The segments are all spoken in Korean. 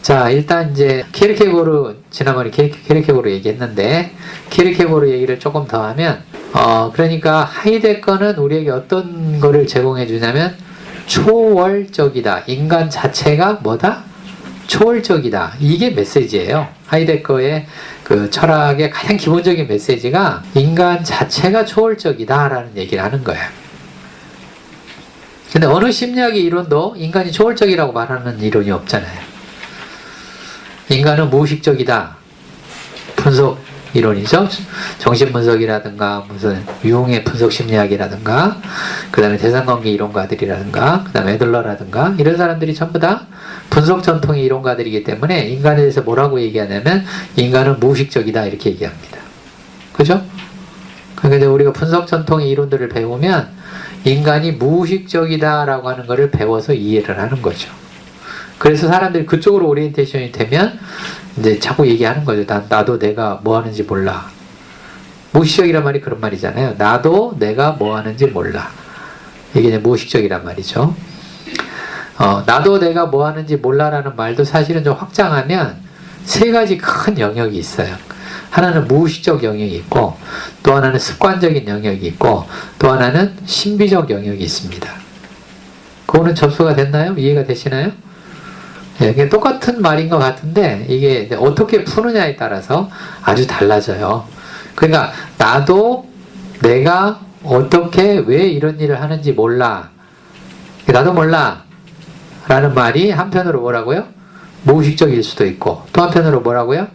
자, 일단 이제 키르케고르, 지난번에 키르케고르 얘기했는데, 키르케고르 얘기를 조금 더 하면, 그러니까 하이데거는 우리에게 어떤 거를 제공해 주냐면, 초월적이다. 인간 자체가 뭐다? 초월적이다. 이게 메시지예요. 하이데거의 그 철학의 가장 기본적인 메시지가 인간 자체가 초월적이다 라는 얘기를 하는 거예요. 근데 어느 심리학의 이론도 인간이 초월적이라고 말하는 이론이 없잖아요. 인간은 무의식적이다. 분석 이론이죠. 정신분석이라든가 무슨 유흥의 분석 심리학이라든가 그 다음에 대상관계 이론가들이라든가 그 다음에 애들러라든가 이런 사람들이 전부 다 분석 전통의 이론가들이기 때문에 인간에 대해서 뭐라고 얘기하냐면 인간은 무의식적이다 이렇게 얘기합니다. 그죠? 그러니까 우리가 분석 전통의 이론들을 배우면 인간이 무의식적이다 라고 하는 것을 배워서 이해를 하는 거죠. 그래서 사람들이 그쪽으로 오리엔테이션이 되면 이제 자꾸 얘기하는 거죠. 나도 내가 뭐 하는지 몰라. 무의식적이란 말이 그런 말이잖아요. 나도 내가 뭐 하는지 몰라. 이게 이제 무의식적이란 말이죠. 나도 내가 뭐 하는지 몰라라는 말도 사실은 좀 확장하면 세 가지 큰 영역이 있어요. 하나는 무의식적 영역이 있고, 또 하나는 습관적인 영역이 있고, 또 하나는 신비적 영역이 있습니다. 그거는 접수가 됐나요? 이해가 되시나요? 이게 똑같은 말인 것 같은데 이게 어떻게 푸느냐에 따라서 아주 달라져요. 그러니까 나도 내가 어떻게 왜 이런 일을 하는지 몰라. 나도 몰라 라는 말이 한편으로 뭐라고요? 무의식적일 수도 있고, 또 한편으로 뭐라고요?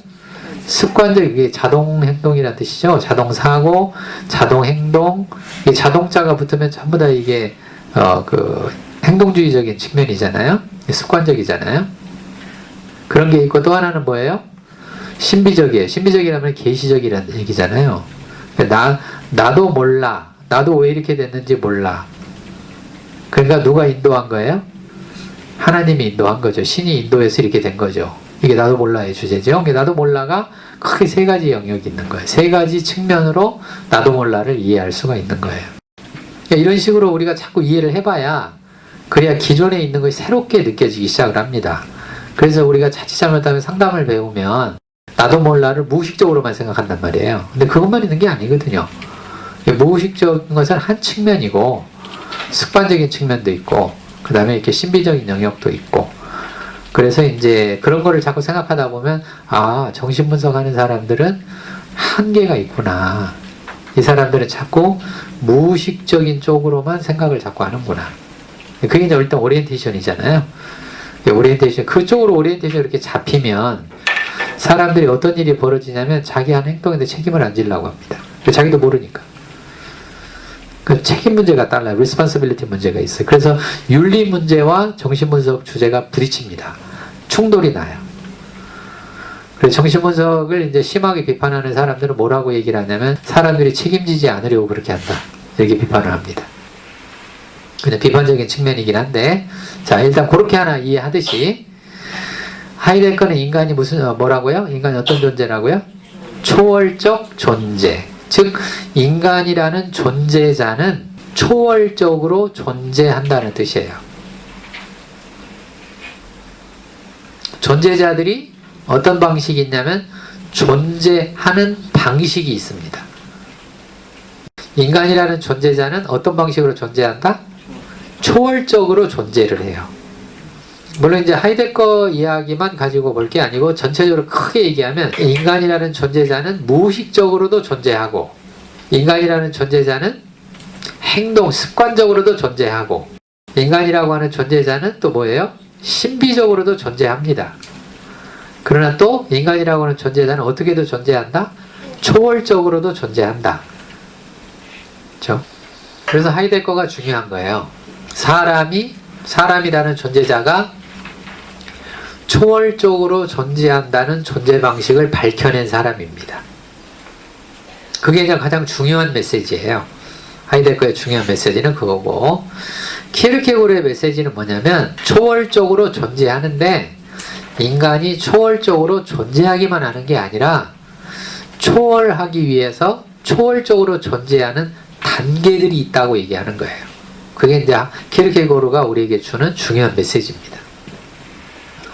습관적, 이게 자동행동이라는 뜻이죠. 자동사고, 자동행동. 이게 자동자가 붙으면 전부 다 이게 그 행동주의적인 측면이잖아요. 습관적이잖아요. 그런 게 있고, 또 하나는 뭐예요? 신비적이에요. 신비적이라면 계시적이라는 얘기잖아요. 나도 몰라. 나도 왜 이렇게 됐는지 몰라. 그러니까 누가 인도한 거예요? 하나님이 인도한 거죠. 신이 인도해서 이렇게 된 거죠. 이게 나도 몰라의 주제죠. 나도 몰라가 크게 세 가지 영역이 있는 거예요. 세 가지 측면으로 나도 몰라를 이해할 수가 있는 거예요. 그러니까 이런 식으로 우리가 자꾸 이해를 해봐야 그래야 기존에 있는 것이 새롭게 느껴지기 시작을 합니다. 그래서 우리가 자칫 잘못하면 상담을 배우면 나도 몰라를 무의식적으로만 생각한단 말이에요. 근데 그것만 있는 게 아니거든요. 무의식적인 것은 한 측면이고 습관적인 측면도 있고 그 다음에 이렇게 신비적인 영역도 있고, 그래서 이제 그런 거를 자꾸 생각하다 보면 정신분석하는 사람들은 한계가 있구나. 이 사람들은 자꾸 무의식적인 쪽으로만 생각을 자꾸 하는구나. 그게 이제 일단 오리엔테이션이잖아요. 오리엔테이션, 그쪽으로 오리엔테이션이 이렇게 잡히면 사람들이 어떤 일이 벌어지냐면 자기 한 행동에 책임을 안 지려고 합니다. 자기도 모르니까. 그 책임 문제가 달라요. responsibility 문제가 있어요. 그래서 윤리 문제와 정신분석 주제가 부딪힙니다. 충돌이 나요. 그래서 정신분석을 이제 심하게 비판하는 사람들은 뭐라고 얘기를 하냐면 사람들이 책임지지 않으려고 그렇게 한다. 이렇게 비판을 합니다. 그냥 비판적인 측면이긴 한데, 자, 일단 그렇게 하나 이해하듯이 하이데거는 인간이 뭐라고요? 인간이 어떤 존재라고요? 초월적 존재. 즉 인간이라는 존재자는 초월적으로 존재한다는 뜻이에요. 존재자들이 어떤 방식이 있냐면 존재하는 방식이 있습니다. 인간이라는 존재자는 어떤 방식으로 존재한다? 초월적으로 존재를 해요. 물론 이제 하이데거 이야기만 가지고 볼 게 아니고 전체적으로 크게 얘기하면 인간이라는 존재자는 무의식적으로도 존재하고, 인간이라는 존재자는 행동, 습관적으로도 존재하고, 인간이라고 하는 존재자는 또 뭐예요? 신비적으로도 존재합니다. 그러나 또 인간이라고 하는 존재자는 어떻게도 존재한다? 초월적으로도 존재한다. 그렇죠? 그래서 하이데거가 중요한 거예요. 사람이라는 존재자가 초월적으로 존재한다는 존재 방식을 밝혀낸 사람입니다. 그게 이제 가장 중요한 메시지예요. 하이데거의 중요한 메시지는 그거고, 키르케고르의 메시지는 뭐냐면 초월적으로 존재하는데 인간이 초월적으로 존재하기만 하는 게 아니라 초월하기 위해서 초월적으로 존재하는 단계들이 있다고 얘기하는 거예요. 그게 이제 키르케고르가 우리에게 주는 중요한 메시지입니다.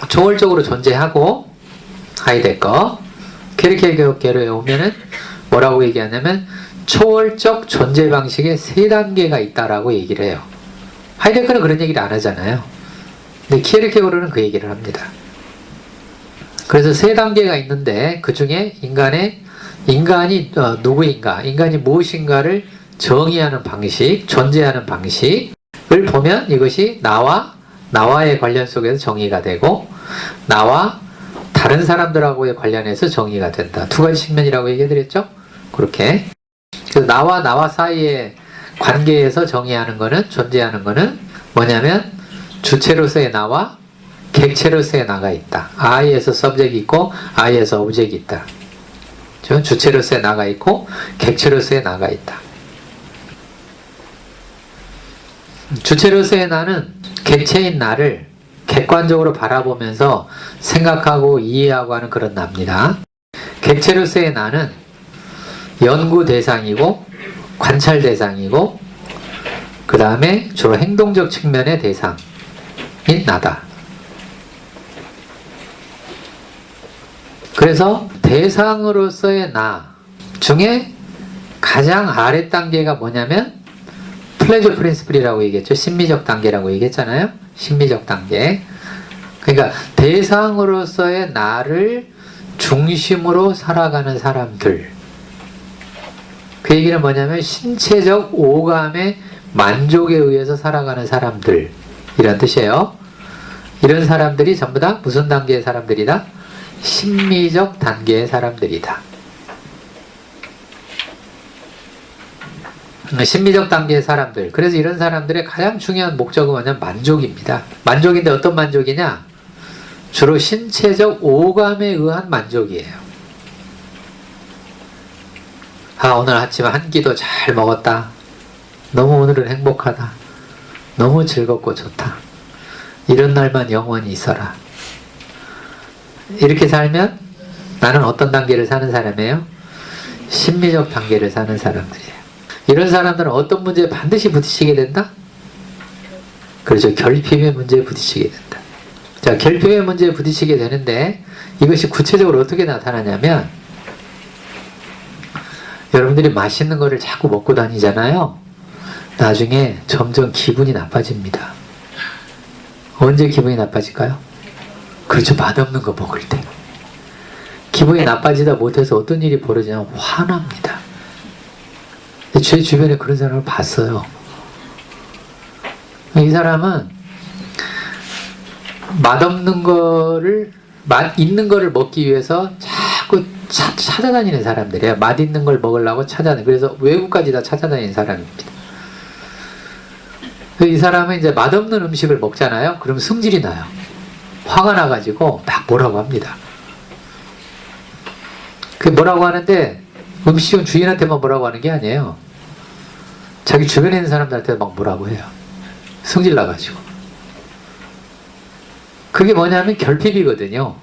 초월적으로 존재하고 하이데거 케르케고르에 오면은 뭐라고 얘기하냐면 초월적 존재 방식의 세 단계가 있다라고 얘기를 해요. 하이데거는 그런 얘기를 안 하잖아요. 근데 키에르케고르는 그 얘기를 합니다. 그래서 세 단계가 있는데 그 중에 인간이 누구인가, 인간이 무엇인가를 정의하는 방식, 존재하는 방식을 보면 이것이 나와의 관련 속에서 정의가 되고 나와 다른 사람들하고의 관련해서 정의가 된다. 두 가지 측면이라고 얘기해드렸죠? 그렇게. 그래서 나와 사이의 관계에서 정의하는 거는, 존재하는 거는 뭐냐면 주체로서의 나와 객체로서의 나가 있다. I에서 subject이 있고 I에서 object이 있다. 주체로서의 나가 있고 객체로서의 나가 있다. 주체로서의 나는 객체인 나를 객관적으로 바라보면서 생각하고 이해하고 하는 그런 나입니다. 객체로서의 나는 연구 대상이고 관찰 대상이고 그 다음에 주로 행동적 측면의 대상인 나다. 그래서 대상으로서의 나 중에 가장 아래 단계가 뭐냐면 플레저 프린시플이라고 얘기했죠. 심미적 단계라고 얘기했잖아요. 심미적 단계. 그러니까 대상으로서의 나를 중심으로 살아가는 사람들. 그 얘기는 뭐냐면 신체적 오감의 만족에 의해서 살아가는 사람들 이런 뜻이에요. 이런 사람들이 전부 다 무슨 단계의 사람들이다? 심미적 단계의 사람들이다. 심미적 단계의 사람들. 그래서 이런 사람들의 가장 중요한 목적은 뭐냐면 만족입니다. 만족인데 어떤 만족이냐? 주로 신체적 오감에 의한 만족이에요. 오늘 아침에 한 끼도 잘 먹었다. 너무 오늘은 행복하다. 너무 즐겁고 좋다. 이런 날만 영원히 있어라. 이렇게 살면 나는 어떤 단계를 사는 사람이에요? 심미적 단계를 사는 사람들이에요. 이런 사람들은 어떤 문제에 반드시 부딪히게 된다? 그렇죠. 결핍의 문제에 부딪히게 된다. 자, 결핍의 문제에 부딪히게 되는데 이것이 구체적으로 어떻게 나타나냐면 여러분들이 맛있는 거를 자꾸 먹고 다니잖아요. 나중에 점점 기분이 나빠집니다. 언제 기분이 나빠질까요? 그렇죠. 맛없는 거 먹을 때. 기분이 나빠지다 못해서 어떤 일이 벌어지냐면 화납니다. 제 주변에 그런 사람을 봤어요. 이 사람은 맛없는 거를, 맛 있는 거를 먹기 위해서 자꾸 찾아다니는 사람들이에요. 맛있는 걸 먹으려고 찾아다니는. 그래서 외국까지 다 찾아다니는 사람입니다. 이 사람은 이제 맛없는 음식을 먹잖아요. 그럼 승질이 나요. 화가 나가지고 막 뭐라고 합니다. 그 뭐라고 하는데 음식은 주인한테만 뭐라고 하는 게 아니에요. 자기 주변에 있는 사람들한테 막 뭐라고 해요. 승질 나가지고. 그게 뭐냐면 결핍이거든요.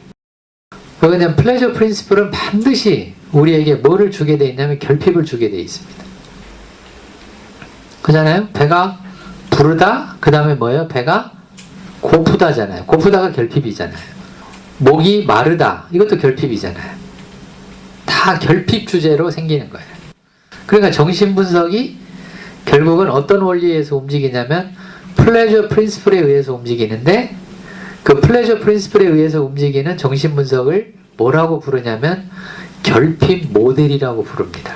왜냐면 플레저 프린시플은 반드시 우리에게 뭐를 주게 돼 있냐면 결핍을 주게 돼 있습니다. 그잖아요. 배가 부르다, 그 다음에 뭐예요? 배가 고프다잖아요. 고프다가 결핍이잖아요. 목이 마르다, 이것도 결핍이잖아요. 다 결핍 주제로 생기는 거예요. 그러니까 정신분석이 결국은 어떤 원리에서 움직이냐면 플레저 프린시플에 의해서 움직이는데 그 플레저 프린시플에 의해서 움직이는 정신분석을 뭐라고 부르냐면 결핍 모델이라고 부릅니다.